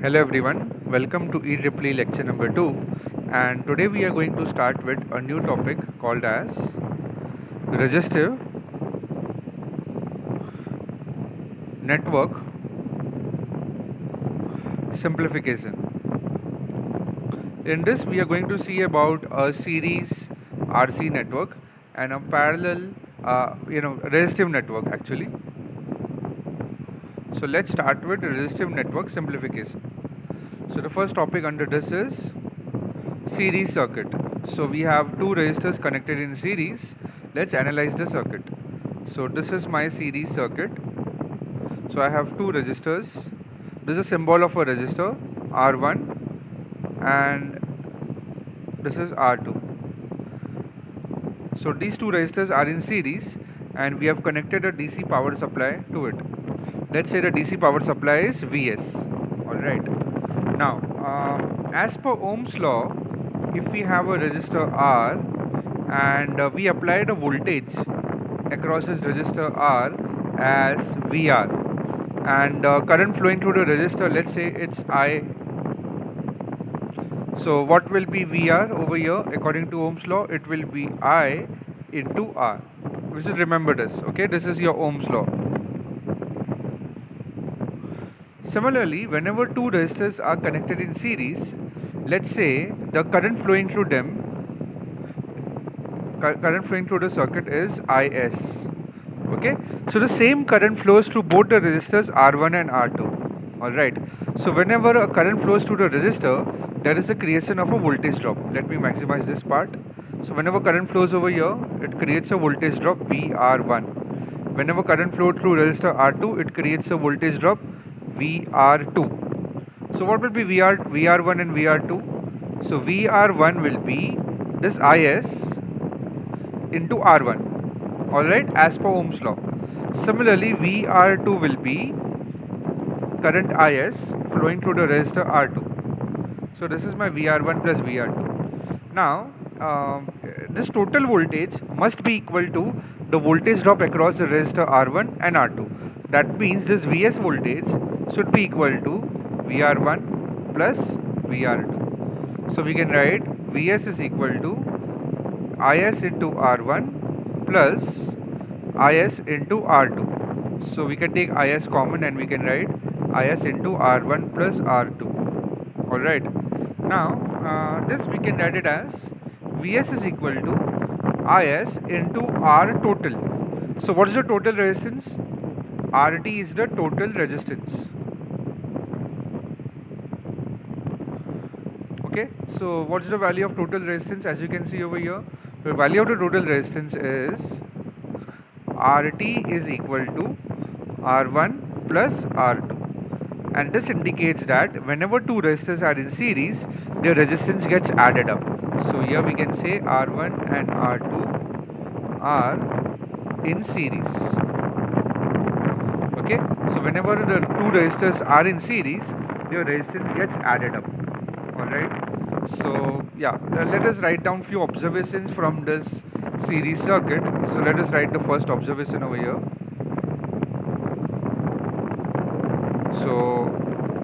Hello everyone, welcome to EEEE Lecture number 2, and today we are going to start with a new topic called as Resistive Network Simplification. In this we are going to see about a series RC network and a parallel resistive network actually. So let's start with resistive network simplification. So the first topic under this is series circuit. So we have two resistors connected in series. Let's analyze the circuit. So this is my series circuit. So I have two resistors. This is a symbol of a resistor R1 and this is R2. So these two resistors are in series and we have connected a DC power supply to it. Let's say the DC power supply is Vs. Alright. Now, as per Ohm's law, if we have a resistor R and we applied a voltage across this resistor R as VR and current flowing through the resistor, let's say it's I. So what will be VR over here? According to Ohm's law, it will be I into R. We should remember this, okay? This is your Ohm's law. Similarly, whenever two resistors are connected in series, let's say the current flowing through them, current flowing through the circuit is IS. Okay, so the same current flows through both the resistors R1 and R2. Alright, so whenever a current flows through the resistor, there is a creation of a voltage drop. Let me maximize this part. So whenever current flows over here, it creates a voltage drop VR1. Whenever current flows through resistor R2, it creates a voltage drop VR2. So what will be VR1 and VR2? So VR1 will be this IS into R1. Alright, as per Ohm's law. Similarly, VR2 will be current IS flowing through the resistor R2. So this is my VR1 plus VR2. Now, this total voltage must be equal to the voltage drop across the resistor R1 and R2. That means this Vs voltage should be equal to VR1 plus VR2. So we can write Vs is equal to Is into R1 plus Is into R2. So we can take Is common and we can write Is into R1 plus R2. Alright. Now, this we can write it as Vs is equal to Is into R total. So what is the total resistance? RT is the total resistance. Okay, so what's the value of total resistance? As you can see over here, the value of the total resistance is RT is equal to R1 plus R2, and this indicates that whenever two resistors are in series, their resistance gets added up. So here we can say R1 and R2 are in series. Okay, so whenever the two resistors are in series, their resistance gets added up. Alright, so yeah, let us write down few observations from this series circuit. So let us write the first observation over here. So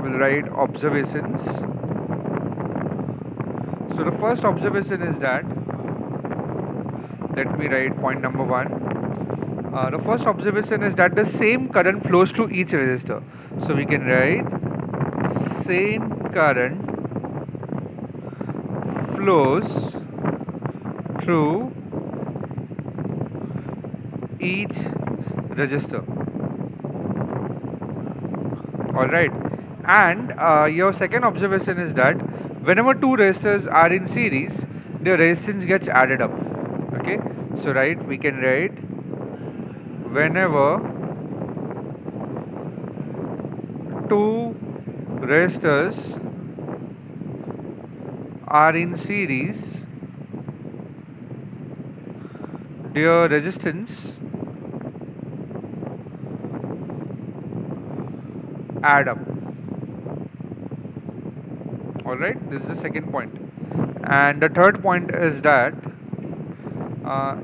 we'll write observations. So the first observation is that, let me write point number one. The first observation is that the same current flows through each resistor. So we can write same current flows through each resistor. Alright, and your second observation is that whenever two resistors are in series, their resistance gets added up. Okay, so right, we can write whenever two resistors are in series, their resistance add up. Alright, this is the second point. And the third point is that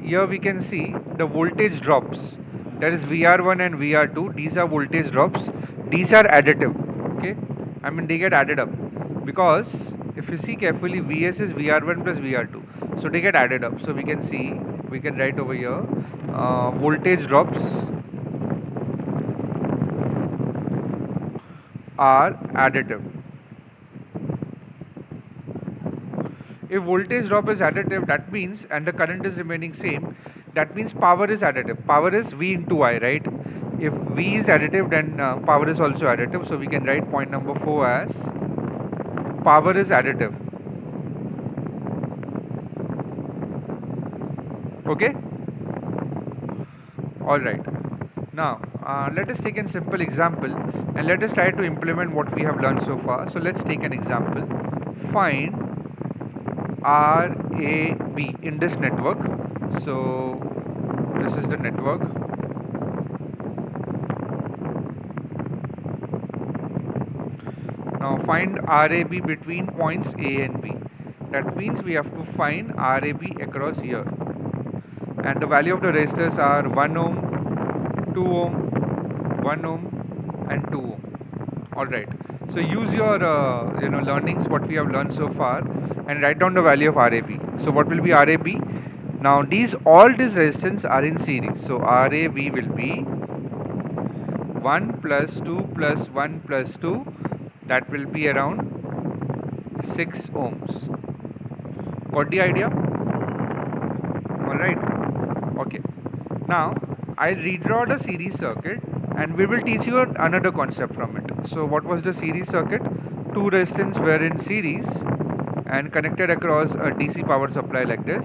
here we can see the voltage drops. That is VR1 and VR2. These are voltage drops. These are additive. Okay. I mean, they get added up, because if you see carefully, Vs is VR1 plus VR2, so they get added up. So we can see, we can write over here, voltage drops are additive. If voltage drop is additive, that means, and the current is remaining same, that means power is additive. Power is V into I, right? If V is additive, then power is also additive. So we can write point number 4 as power is additive. Okay? Alright. Now, let us take a simple example and let us try to implement what we have learned so far. So let's take an example. Find RAB in this network. So this is the network. Now find RAB between points A and B. That means we have to find RAB across here. And the value of the resistors are 1 ohm, 2 ohm, 1 ohm and 2 ohm. Alright. So use your learnings what we have learned so far and write down the value of RAB. So what will be RAB? Now all these resistance are in series. So RAB will be 1 plus 2 plus 1 plus 2, that will be around 6 ohms. Got the idea? Alright. Okay. Now I'll redraw the series circuit and we will teach you another concept from it. So what was the series circuit? Two resistors were in series and connected across a DC power supply like this,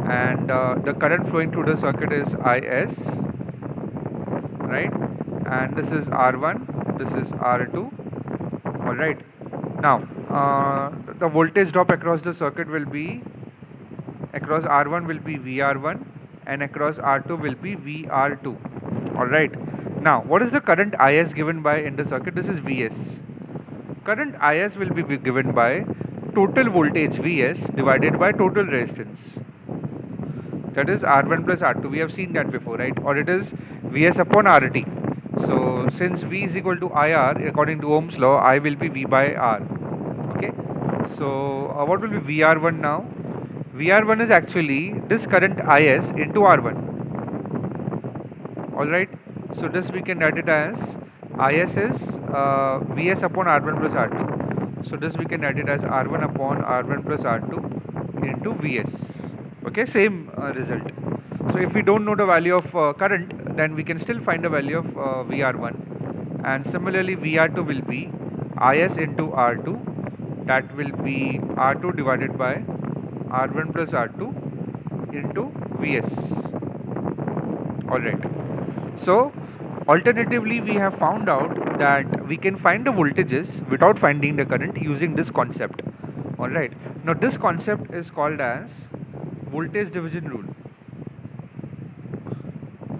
and the current flowing through the circuit is IS, right? And this is R1, this is R2. Alright. Now the voltage drop across the circuit will be, across R1 will be VR1 and across R2 will be VR2. Alright. Now what is the current IS given by in the circuit? This is Vs. Current IS will be given by total voltage Vs divided by total resistance. That is R1 plus R2. We have seen that before, right? Or it is Vs upon RT. So since V is equal to IR, according to Ohm's law, I will be V by R. Okay. So what will be VR1 now? VR1 is actually this current IS into R1. Alright. So this we can write it as IS is Vs upon R1 plus R2. So this we can write it as R1 upon R1 plus R2 into Vs. Okay, same result. So if we don't know the value of current, then we can still find the value of VR1. And similarly VR2 will be IS into R2, that will be R2 divided by R1 plus R2 into Vs. Alright. So alternatively we have found out that we can find the voltages without finding the current using this concept. Alright. Now this concept is called as voltage division rule.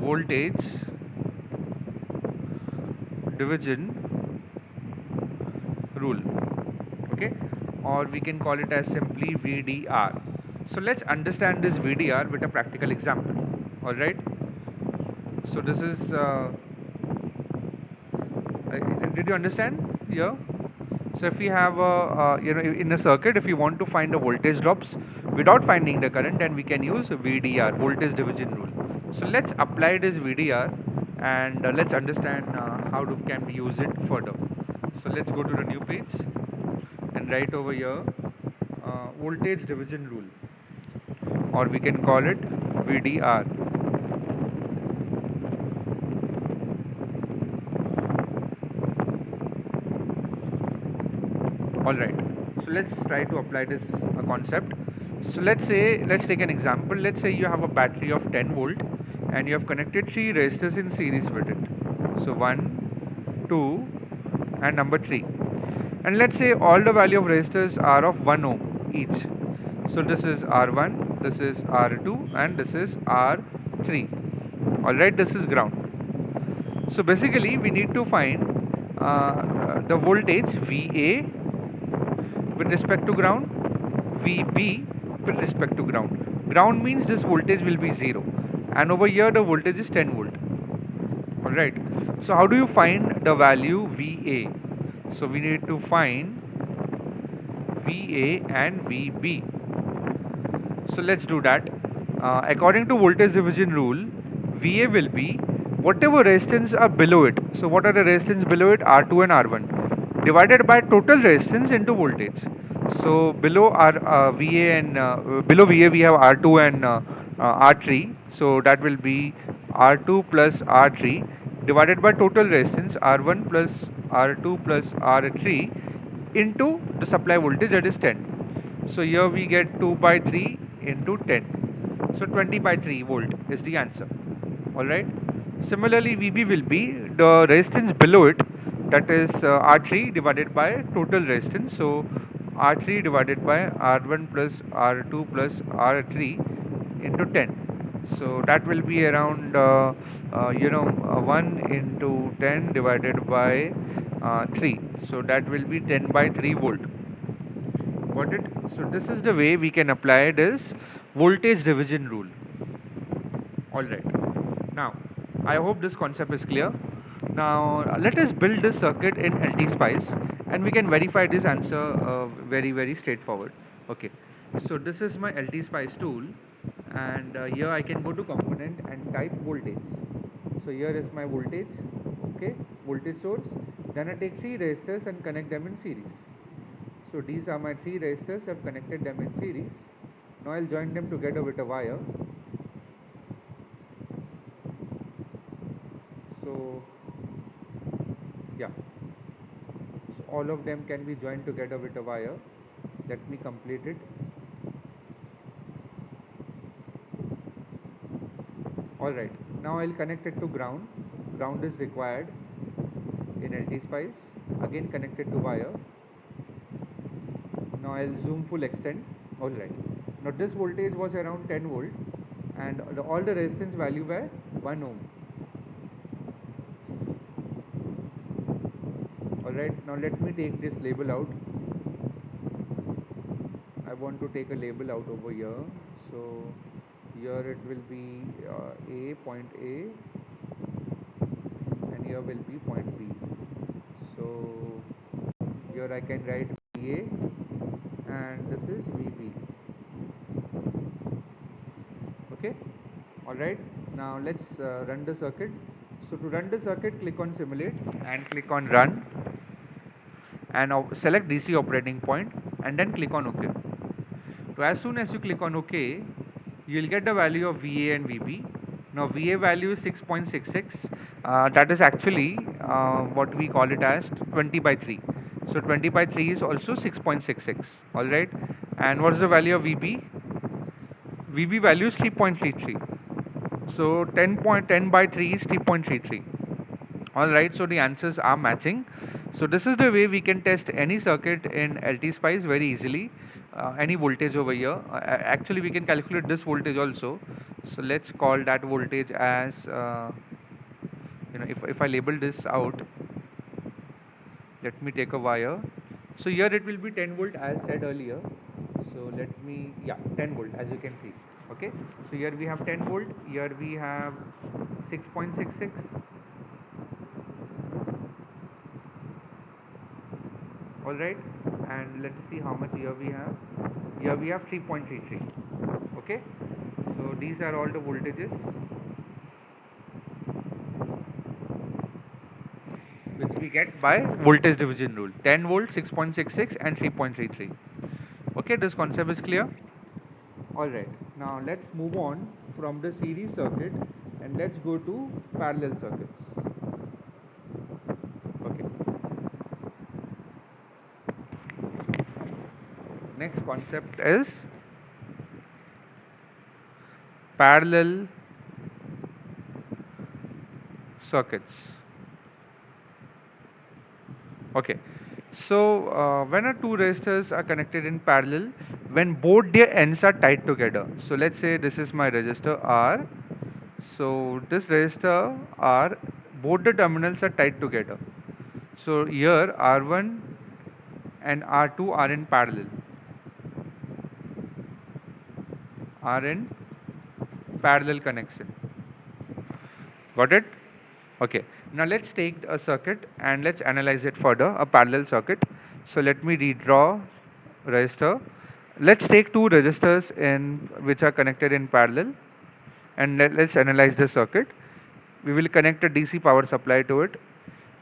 Voltage division rule. Okay. Or we can call it as simply VDR. So let's understand this VDR with a practical example. Alright. So this is did you understand here? So if we have a in a circuit, if you want to find the voltage drops without finding the current, then we can use VDR, voltage division rule. So let's apply this VDR and let's understand how can we use it further. So let's go to the new page and write over here voltage division rule, or we can call it VDR. Alright, so let's try to apply this concept. So let's take an example. Let's say you have a battery of 10 volt and you have connected 3 resistors in series with it. So 1, 2 and number 3. And let's say all the value of resistors are of 1 ohm each. So this is R1, this is R2 and this is R3. Alright, this is ground. So basically we need to find the voltage VA with respect to ground, VB with respect to ground. Ground means this voltage will be 0 and over here the voltage is 10 volt. Alright. So how do you find the value VA? So we need to find VA and VB. So let's do that. According to voltage division rule, VA will be whatever resistance are below it. So what are the resistance below it? R2 and R1 divided by total resistance into voltage. So below our VA and below VA we have R2 and R3. So that will be R2 plus R3 divided by total resistance R1 plus R2 plus R3 into the supply voltage, that is 10. So here we get 2 by 3 into 10. So 20 by 3 volt is the answer. Alright. Similarly, VB will be the resistance below it, that is R3 divided by total resistance. So R3 divided by R1 plus R2 plus R3 into 10. So that will be around 1 into 10 divided by 3. So that will be 10 by 3 volt. Got it? So this is the way we can apply this voltage division rule. Alright. Now, I hope this concept is clear. Now, let us build this circuit in LT Spice and we can verify this answer very straightforward. Okay. So this is my LT Spice tool, and here I can go to component and type voltage. So here is my voltage, okay, voltage source. Then I take three resistors and connect them in series. So these are my three resistors. I've connected them in series. Now I'll join them together with a wire. So yeah, so all of them can be joined together with a wire. Let me complete it. Alright, now I'll connect it to ground. Ground is required in LT Spice. Again connected to wire. Now I'll zoom full extent. Alright. Now this voltage was around 10 volt and all the resistance value were 1 ohm. Alright, now let me take this label out. I want to take a label out over here. So here it will be point A, and here will be point B. So here I can write VA and this is VB. Okay. Alright. Now let's run the circuit. So to run the circuit, click on simulate and click on run, and select DC operating point and then click on OK. So as soon as you click on OK, you will get the value of VA and VB. Now VA value is 6.66. That is actually what we call it as 20 by 3. So 20 by 3 is also 6.66. Alright. And what is the value of VB? VB value is 3.33. So 10.10 by 3 is 3.33. Alright, so the answers are matching. So this is the way we can test any circuit in LT Spice very easily. Any voltage over here. Actually, we can calculate this voltage also. So let's call that voltage as if I label this out, let me take a wire. So here it will be 10 volt as said earlier. So let me, yeah, 10 volt as you can see. Okay. So here we have 10 volt. Here we have 6.66. All right, and let's see how much here we have. Here we have 3.33. Okay, so these are all the voltages which we get by voltage division rule: 10 volt, 6.66 and 3.33. Okay, this concept is clear. All right, now let's move on from the series circuit and let's go to parallel circuits. Okay, next concept is parallel circuits. Okay, so when two resistors are connected in parallel, when both their ends are tied together. So let's say this is my resistor R. So this resistor R, both the terminals are tied together. So here R1 and R2 are in parallel. Are in parallel connection. Got it? Okay. Now let's take a circuit and let's analyze it further, a parallel circuit. So let me redraw resistor. Let's take two resistors in which are connected in parallel, and let's analyze the circuit. We will connect a DC power supply to it.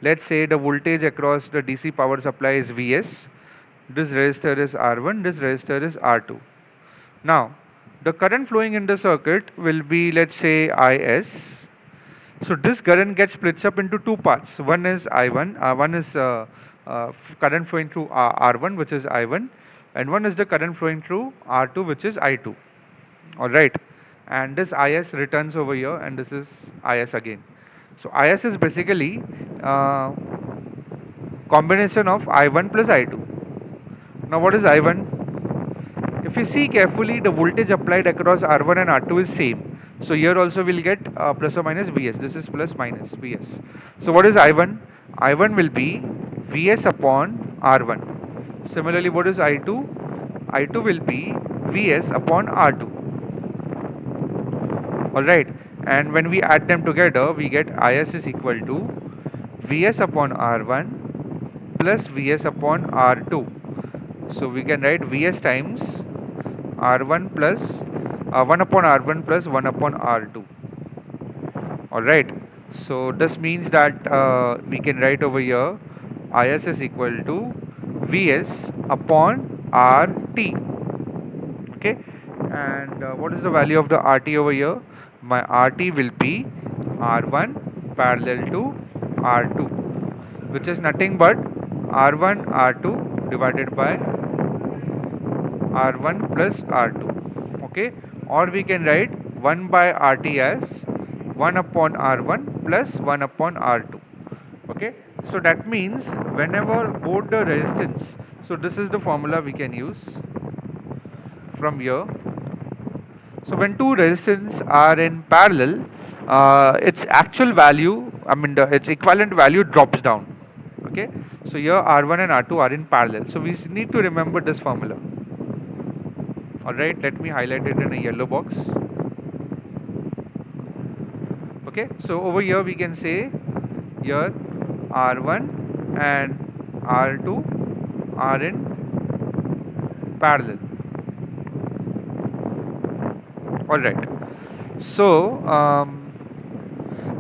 Let's say the voltage across the DC power supply is Vs. This resistor is R1, this resistor is R2. Now, the current flowing in the circuit will be, let's say, Is. So this current gets splits up into two parts. One is I1, one is current flowing through R1, which is I1, and one is the current flowing through R2, which is I2. All right, and this Is returns over here, and this is Is again. So Is is basically uh, combination of I1 plus I2. Now what is I1? If you see carefully, the voltage applied across R1 and R2 is same. So here also we'll get plus or minus Vs. This is plus minus Vs. So what is I1? I1 will be Vs upon R1. Similarly, what is I2? I2 will be Vs upon R2. Alright. And when we add them together, we get Is is equal to Vs upon R1 plus Vs upon R2. So we can write Vs times R1 plus 1 upon R1 plus 1 upon R2. Alright. So this means that we can write over here Is is equal to Vs upon RT. Okay. And what is the value of the RT over here? My RT will be R1 parallel to R2, which is nothing but R1 R2 divided by R1 plus R2. Okay, or we can write 1 by RT as 1 upon R1 plus 1 upon R2. Okay, so that means whenever both the resistance, so this is the formula we can use from here. So when two resistance are in parallel, its actual value, I mean its equivalent value drops down. Okay, so here R1 and R2 are in parallel. So we need to remember this formula. Alright, let me highlight it in a yellow box. Okay, so over here we can say here R1 and R2 are in parallel. Alright, so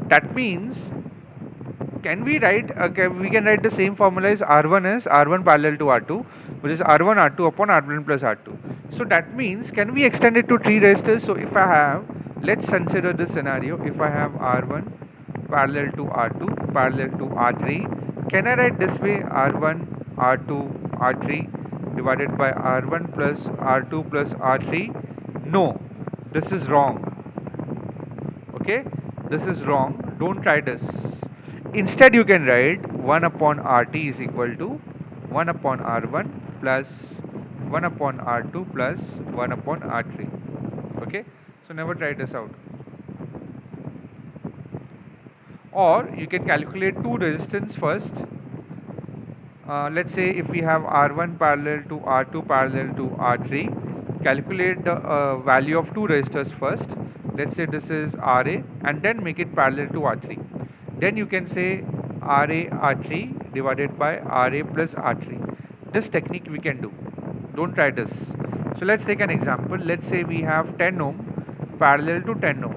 that means can we write we can write the same formula as R1 is R1 parallel to R2, which is R1 R2 upon R1 plus R2. So that means can we extend it to three resistors? So if I have, let's consider this scenario. If I have R1 parallel to R2 parallel to R3, can I write this way R1 R2 R3 divided by R1 plus R2 plus R3? No, this is wrong. Okay, this is wrong, don't try this. Instead you can write 1 upon RT is equal to 1 upon R1 plus 1 upon R2 plus 1 upon R3. Okay, so never try this out. Or you can calculate two resistance first. Let's say if we have R1 parallel to R2 parallel to R3, calculate the value of two resistors first. Let's say this is RA and then make it parallel to R3. Then you can say RA R3 divided by RA plus R3. This technique we can do. Don't try this. So let's take an example. Let's say we have 10 ohm parallel to 10 ohm.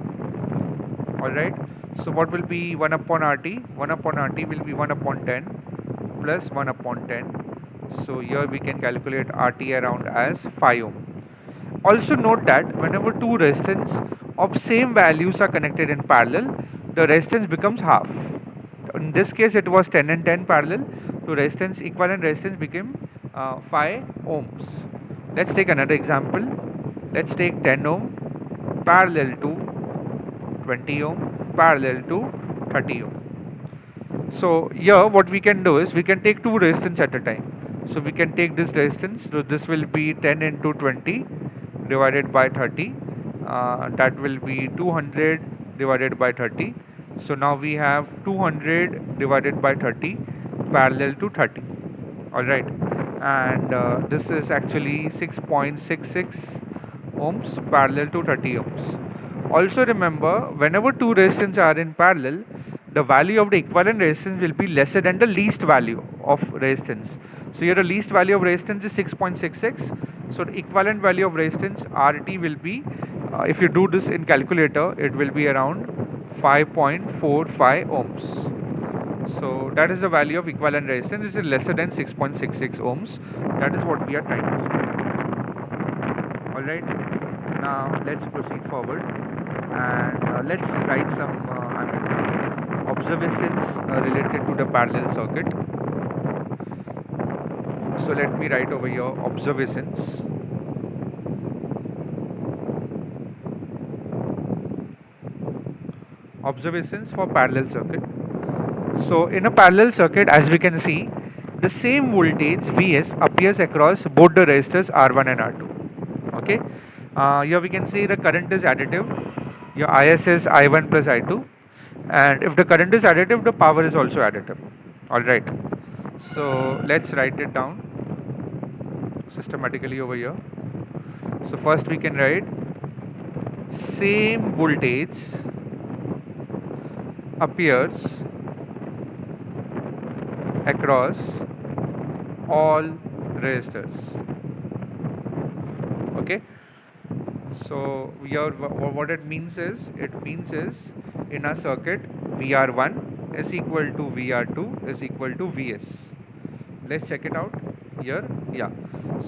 Alright. So what will be 1 upon RT? 1 upon RT will be 1 upon 10 plus 1 upon 10. So here we can calculate RT around as 5 ohm. Also note that whenever two resistance of same values are connected in parallel, the resistance becomes half. In this case it was 10 and 10 parallel, so resistance, equivalent resistance became 5 ohms. Let's take another example. Let's take 10 ohm parallel to 20 ohm parallel to 30 ohm. So here what we can do is we can take two resistance at a time. So we can take this resistance. So this will be 10 into 20 divided by 30. That will be 200 divided by 30. So now we have 200 divided by 30 parallel to 30. Alright. And this is actually 6.66 ohms parallel to 30 ohms. Also remember, whenever two resistors are in parallel, the value of the equivalent resistance will be lesser than the least value of resistance. So here the least value of resistance is 6.66. So the equivalent value of resistance RT will be, if you do this in calculator, it will be around 5.45 ohms. So that is the value of equivalent resistance. This is lesser than 6.66 ohms. That is what we are trying to say. Alright, now let's proceed forward and let's write some observations related to the parallel circuit. So let me write over here observations. Observations for parallel circuit. So in a parallel circuit, as we can see, the same voltage Vs appears across both the resistors R1 and R2. Okay, here we can see the current is additive. Your Is is I1 plus I2, and if the current is additive, the power is also additive. All right. So let's write it down systematically over here. So first we can write same voltage appears across all resistors. Okay, so what it means is, in our circuit VR1 is equal to VR2 is equal to Vs. Let's check it out here. Yeah,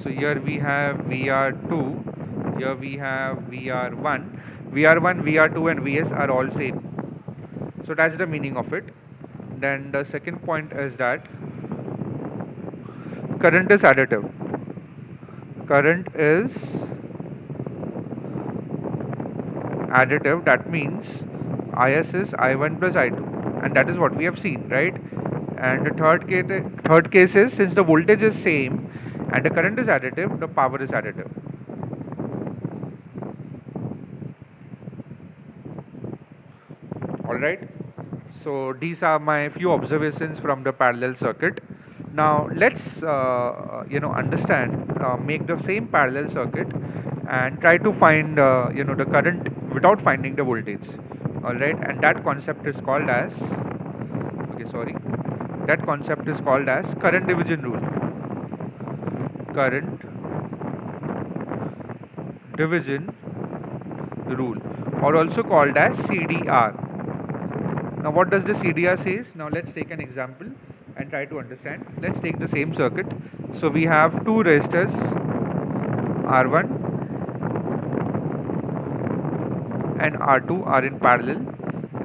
so here we have VR2, here we have VR1. VR1, VR2 and Vs are all same, so that's the meaning of it. Then the second point is that current is additive. Current is additive, that means Is is I1 plus I2, and that is what we have seen, right? And the third case is, since the voltage is same and the current is additive, the power is additive. All right, so these are my few observations from the parallel circuit. Now let's understand, make the same parallel circuit and try to find the current without finding the voltage. All right, and that concept is called as, okay, sorry, that concept is called as current division rule. Current division rule, or also called as CDR. Now what does the CDR says? Now let's take an example and try to understand. Let's take the same circuit. So we have two resistors R1 and R2 are in parallel,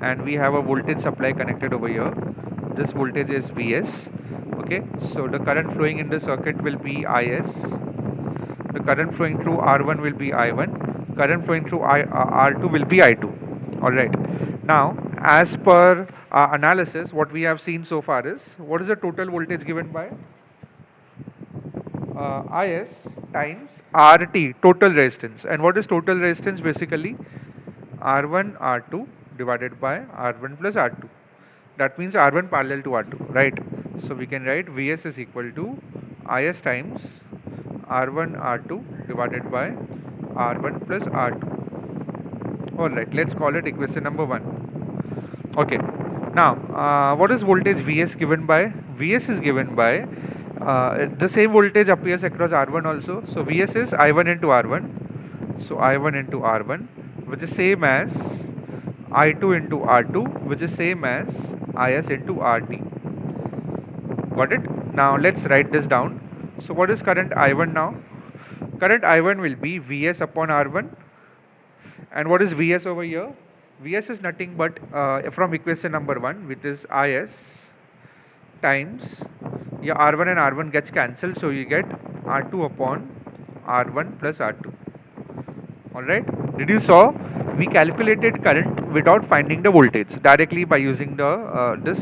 and we have a voltage supply connected over here. This voltage is Vs. Okay, so the current flowing in the circuit will be Is. The current flowing through R1 will be I1. Current flowing through R2 will be I2. All right. Now, as per analysis, what we have seen so far is, what is the total voltage given by Is times RT, total resistance. And what is total resistance? Basically, R1 R2 divided by R1 plus R2. That means R1 parallel to R2, right? So we can write Vs is equal to Is times R1 R2 divided by R1 plus R2. Alright, let's call it equation number 1. Okay, now what is voltage Vs given by? Vs is given by, the same voltage appears across R1 also. So Vs is I1 into R1. So I1 into R1, which is same as I2 into R2, which is same as Is into RT. Got it? Now let's write this down. So what is current I1 now? Current I1 will be Vs upon R1. And what is Vs over here? Vs is nothing but, from equation number 1, which is Is times, your R1 and R1 gets cancelled, so you get R2 upon R1 plus R2. Alright, did you saw? We calculated current without finding the voltage directly by using the this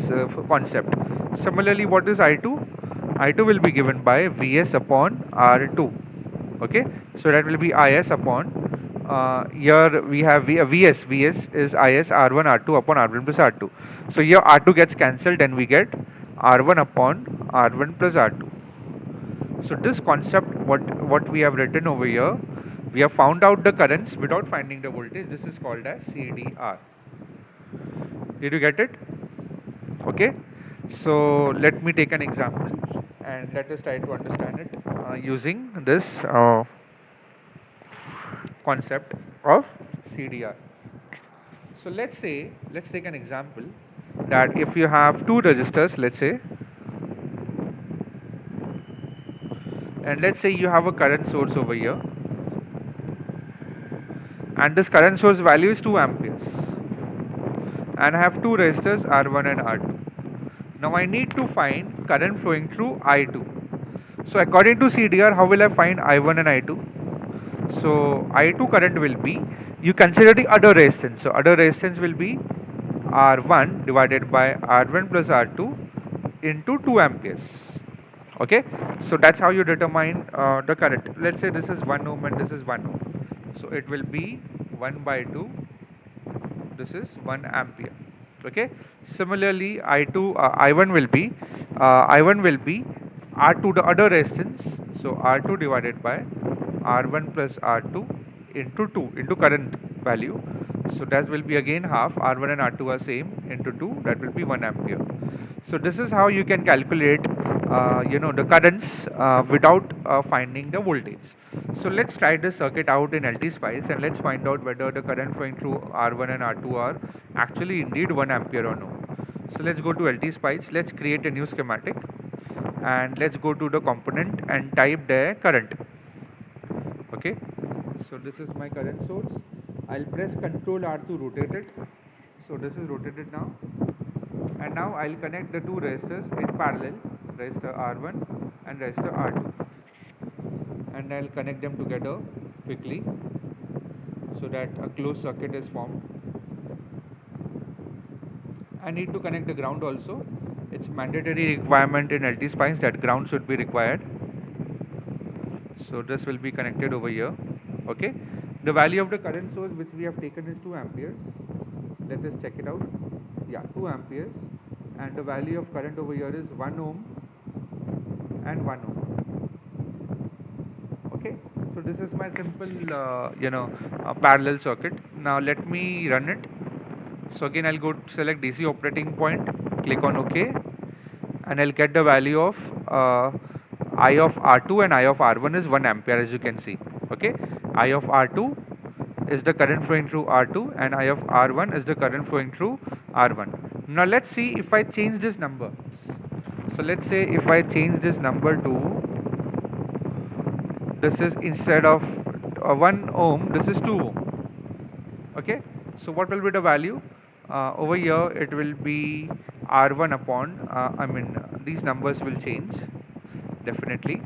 concept. Similarly, what is I2? I2 will be given by Vs upon R2. Okay, so that will be Is upon, here we have Vs. Vs is Is R1 R2 upon R1 plus R2. So here R2 gets cancelled and we get R1 upon R1 plus R2. So this concept, what we have written over here, we have found out the currents without finding the voltage. This is called as CDR. Did you get it? Okay, so let me take an example and let us try to understand it using this concept of CDR. So let's take an example that if you have two resistors, let's say, and let's say you have a current source over here, and this current source value is 2 amperes, and I have two resistors R1 and R2. Now I need to find current flowing through I2. So according to CDR, how will I find I1 and I2? So I2 current will be, you consider the other resistance. So other resistance will be R1 divided by R1 plus R2 into 2 amperes. Okay, so that's how you determine the current. Let's say this is 1 ohm and this is 1 ohm. So it will be 1 by 2, this is 1 ampere. Okay, similarly I1 will be R2 the other resistance, so R2 divided by R1 plus R2 into 2 into current value, so that will be again half. R1 and R2 are same, into 2, that will be 1 ampere. So this is how you can calculate the currents without finding the voltage. So let's try this circuit out in LT Spice and let's find out whether the current flowing through R1 and R2 are actually indeed 1 ampere or no. So let's go to LT Spice, let's create a new schematic and let's go to the component and type there current. Okay, so this is my current source. I'll press Ctrl R to rotate it. So this is rotated now, and now I'll connect the two resistors in parallel, resistor R1 and resistor R2, and I'll connect them together quickly so that a closed circuit is formed. I need to connect the ground also. It's mandatory requirement in LT Spice that ground should be required. So this will be connected over here. Okay, the value of the current source which we have taken is 2 amperes. Let us check it out. Yeah, 2 amperes, and the value of current over here is 1 ohm and 1 ohm. Okay, so this is my simple parallel circuit. Now let me run it. So again I'll go to select DC operating point, click on OK, and I'll get the value of I of R2 and I of R1 is 1 ampere, as you can see. Okay, I of R2 is the current flowing through R2 and I of R1 is the current flowing through R1. Now let's see if I change this number. So let's say if I change this number to, this is instead of 1 ohm, this is 2 ohm. Okay, so what will be the value? Over here it will be R1 upon, these numbers will change definitely.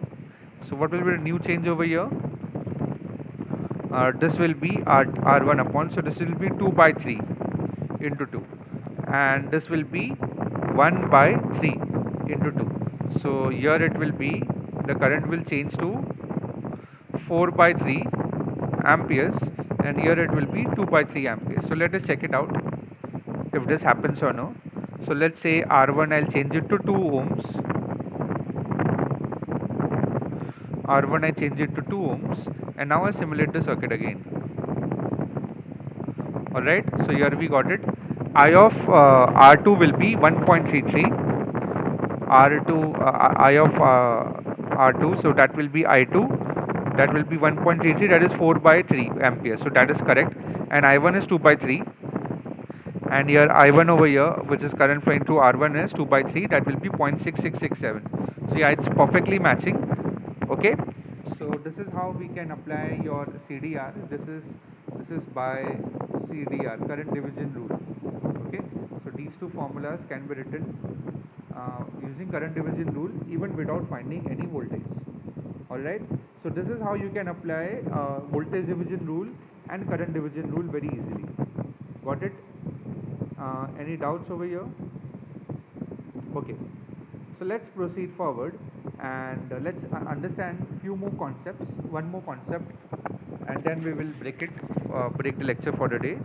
So what will be the new change over here? This will be R1 upon, so this will be 2 by 3 into 2, and this will be 1 by 3 into 2. So here it will be, the current will change to 4 by 3 amperes, and here it will be 2 by 3 amperes. So let us check it out if this happens or no. So let's say R1 I'll change it to 2 ohms, R1 I change it to 2 ohms, and now I simulate the circuit again. Alright, so here we got it. I of R2 will be 1.33, R2 I of R2, so that will be I2, that will be 1.33, that is 4 by 3 amperes, so that is correct. And I1 is 2 by 3, and here I1 over here, which is current flowing through R1, is 2 by 3, that will be 0.6667. So yeah, it's perfectly matching. Okay, so this is how we can apply your CDR. This is by CDR, current division rule. Okay, so these two formulas can be written using current division rule even without finding any voltage. Alright, so this is how you can apply voltage division rule and current division rule very easily. Got it? Any doubts over here? Okay, so let's proceed forward and let's understand few more concepts, one more concept, and then we will break the lecture for the day.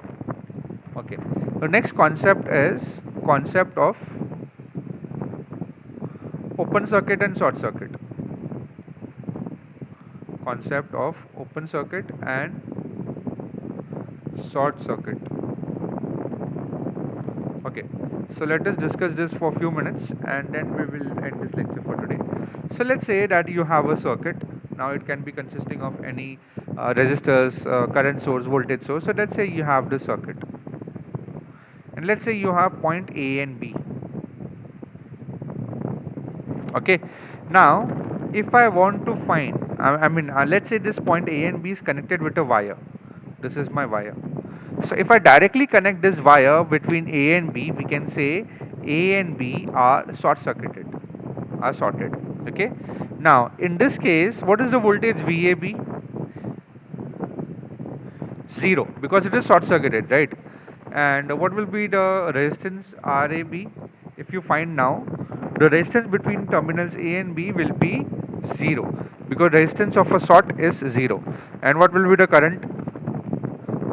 Okay, the next concept is concept of open circuit and short circuit. Concept of open circuit and short circuit. Okay, so let us discuss this for a few minutes and then we will end this lecture for today. So let's say that you have a circuit. Now it can be consisting of any resistors, current source, voltage source. So let's say you have this circuit, and let's say you have point A and B. Okay, now if I want to find, let's say this point A and B is connected with a wire. This is my wire. So if I directly connect this wire between A and B, we can say A and B are short circuited, are sorted. Okay, now in this case, what is the voltage VAB? 0, because it is short circuited, right? And what will be the resistance RAB? If you find now, the resistance between terminals A and B will be 0, because resistance of a short is 0. And what will be the current?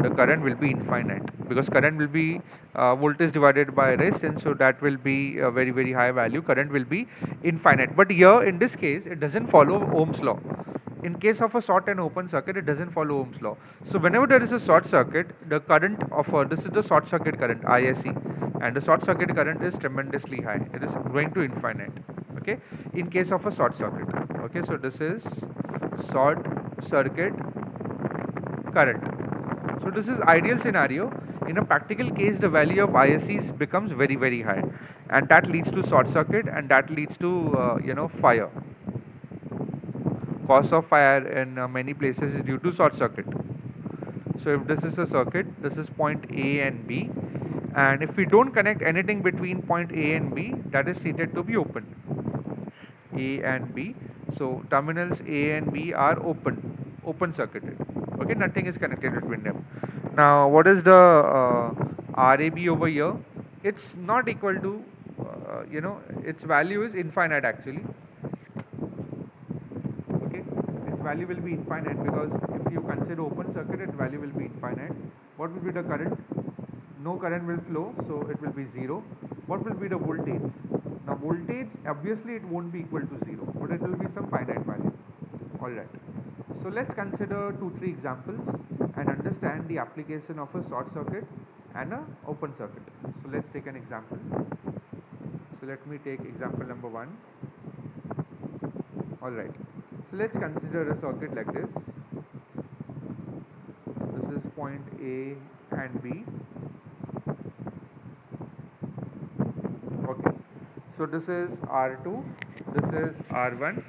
The current will be infinite, because current will be voltage divided by resistance, so that will be a very very high value. Current will be infinite, but here in this case it doesn't follow Ohm's law. In case of a short and open circuit, it doesn't follow Ohm's law. So whenever there is a short circuit, the current of this is the short circuit current, ISC, and the short circuit current is tremendously high. It is going to infinite. Okay, in case of a short circuit. Okay, so this is short circuit current. So this is ideal scenario. In a practical case, the value of ISCs becomes very very high, and that leads to short circuit, and that leads to fire. Cause of fire in many places is due to short circuit. So if this is a circuit, this is point A and B, and if we don't connect anything between point A and B, that is stated to be open. A and B. So terminals A and B are open circuited. Okay, nothing is connected between them. Now, what is the RAB over here? It's not equal to, its value is infinite actually. Okay, its value will be infinite, because if you consider open circuit, its value will be infinite. What will be the current? No current will flow, so it will be 0. What will be the voltage? Now voltage, obviously it won't be equal to 0, but it will be some finite value. Alright, so let's consider 2-3 examples and understand the application of a short circuit and a open circuit. So let's take an example. So let me take example number 1. Alright, so let's consider a circuit like this. This is point A and B. Okay, so this is R2, this is R1,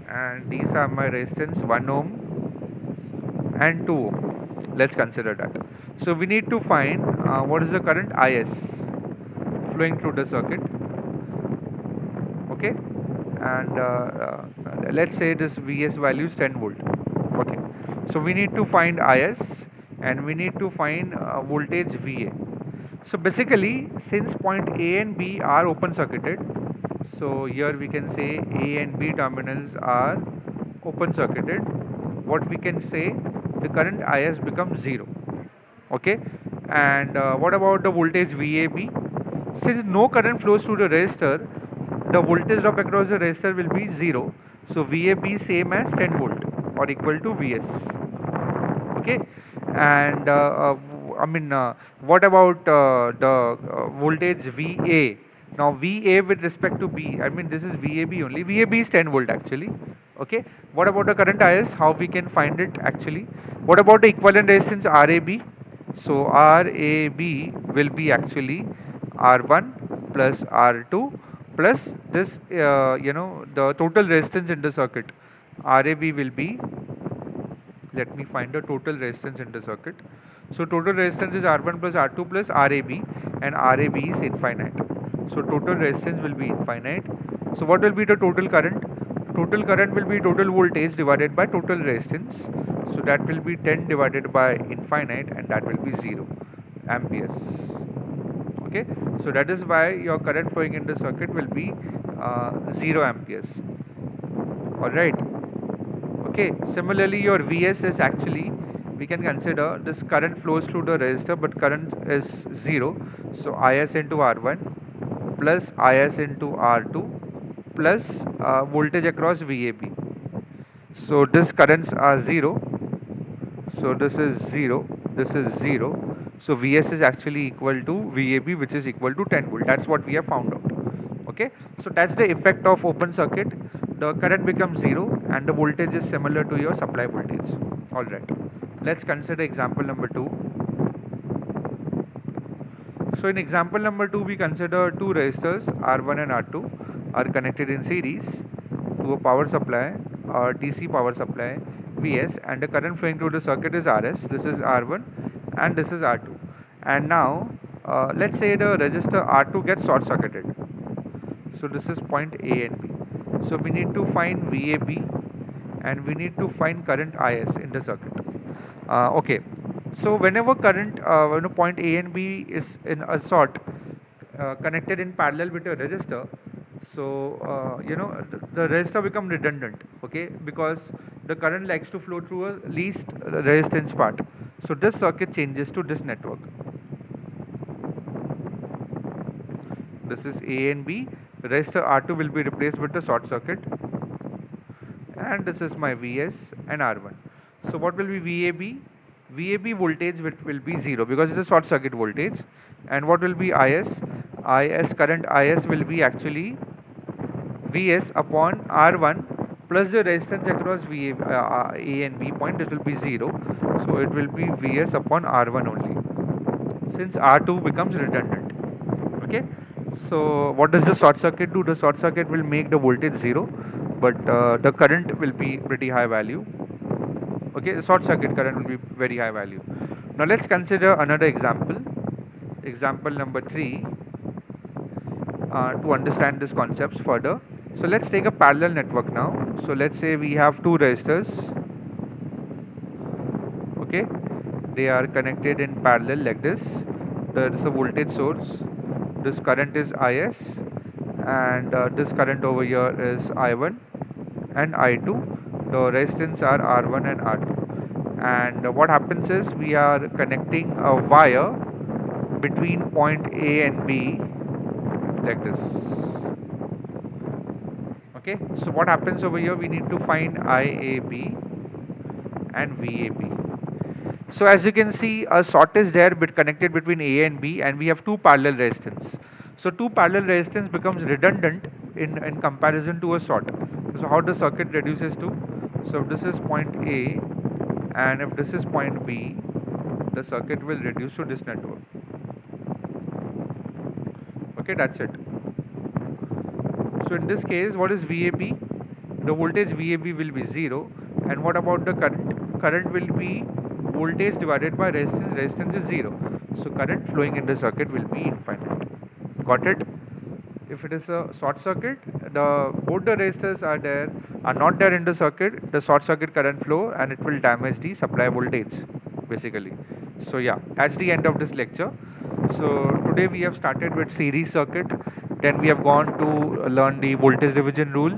and these are my resistance 1 ohm and 2 ohm. Let's consider that. So we need to find what is the current IS flowing through the circuit. Okay, and let's say this Vs value is 10 volt. Okay, so we need to find Is and we need to find voltage Va. So basically, since point A and B are open circuited, so here we can say A and B terminals are open circuited. What we can say, the current Is becomes 0. Okay, and what about the voltage VAB? Since no current flows through the resistor, the voltage drop across the resistor will be 0. So VAB same as 10 volt or equal to Vs. Okay, and what about the voltage VA? Now VA with respect to B, I mean this is VAB only. VAB is 10 volt actually. Okay, what about the current IS? How we can find it actually? What about the equivalent resistance RAB? So RAB will be actually R1 plus R2 plus this the total resistance in the circuit. RAB will be, let me find the total resistance in the circuit. So total resistance is R1 plus R2 plus RAB, and RAB is infinite. So total resistance will be infinite. So what will be the total current? Total current will be total voltage divided by total resistance. So that will be 10 divided by infinite, and that will be 0 amperes. Okay, so that is why your current flowing in the circuit will be 0 amperes. Alright. Okay, similarly your Vs is actually, we can consider this current flows through the resistor, but current is 0. So Is into R1 plus Is into R2 plus voltage across VAB. So this currents are 0. So this is 0, this is 0. So Vs is actually equal to VAB, which is equal to 10 volt. That's what we have found out. Okay, so that's the effect of open circuit. The current becomes zero and the voltage is similar to your supply voltage. All right, let's consider example number two. So in example number 2, we consider two resistors R1 and R2 are connected in series to a power supply or DC power supply Vs, and the current flowing through the circuit is Rs. This is R1 and this is R2. And now let's say the resistor R2 gets short circuited. So this is point A and B. So we need to find VAB and we need to find current IS in the circuit. Okay. So whenever current, when a point A and B is in a sort connected in parallel with a resistor, so the resistor become redundant. Okay, because the current likes to flow through a least resistance part. So this circuit changes to this network. This is A and B. Resistor R2 will be replaced with the short circuit, and this is my Vs and R1. So what will be VAB? VAB voltage will be 0 because it's a short circuit voltage. And what will be IS? IS, current IS will be actually Vs upon R1 plus the resistance across A and B point. It will be 0. So it will be Vs upon R1 only, since R2 becomes redundant. Okay, so what does the short circuit do? The short circuit will make the voltage 0, but the current will be pretty high value. Okay, the short circuit current will be very high value. Now let's consider another example, example number 3, to understand this concepts further. So let's take a parallel network now. So let's say we have two resistors. Okay, they are connected in parallel like this. There is a voltage source. This current is Is, and this current over here is I1 and I2. The resistance are R1 and R2. And what happens is we are connecting a wire between point A and B like this. Okay, so what happens over here? We need to find IAB and VAB. So as you can see, a short is there but connected between A and B, and we have two parallel resistance. So two parallel resistance becomes redundant in comparison to a short. So how the circuit reduces to? So if this is point A and if this is point B, the circuit will reduce to this network. Okay, that's it. So in this case, what is VAB? The voltage VAB will be 0. And what about the current? Current will be voltage divided by resistance. Resistance is 0. So current flowing in the circuit will be infinite. Got it? If it is a short circuit, the both the resistors are not there in the circuit, the short circuit current flow, and it will damage the supply voltage basically. So yeah, that's the end of this lecture. So today we have started with series circuit, then we have gone to learn the voltage division rule,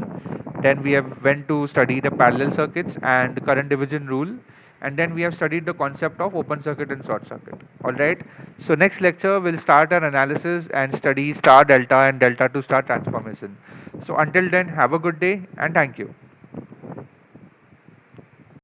then we have went to study the parallel circuits and current division rule, and then we have studied the concept of open circuit and short circuit. All right, so next lecture we'll start our analysis and study star delta and delta to star transformation. So until then, have a good day and thank you.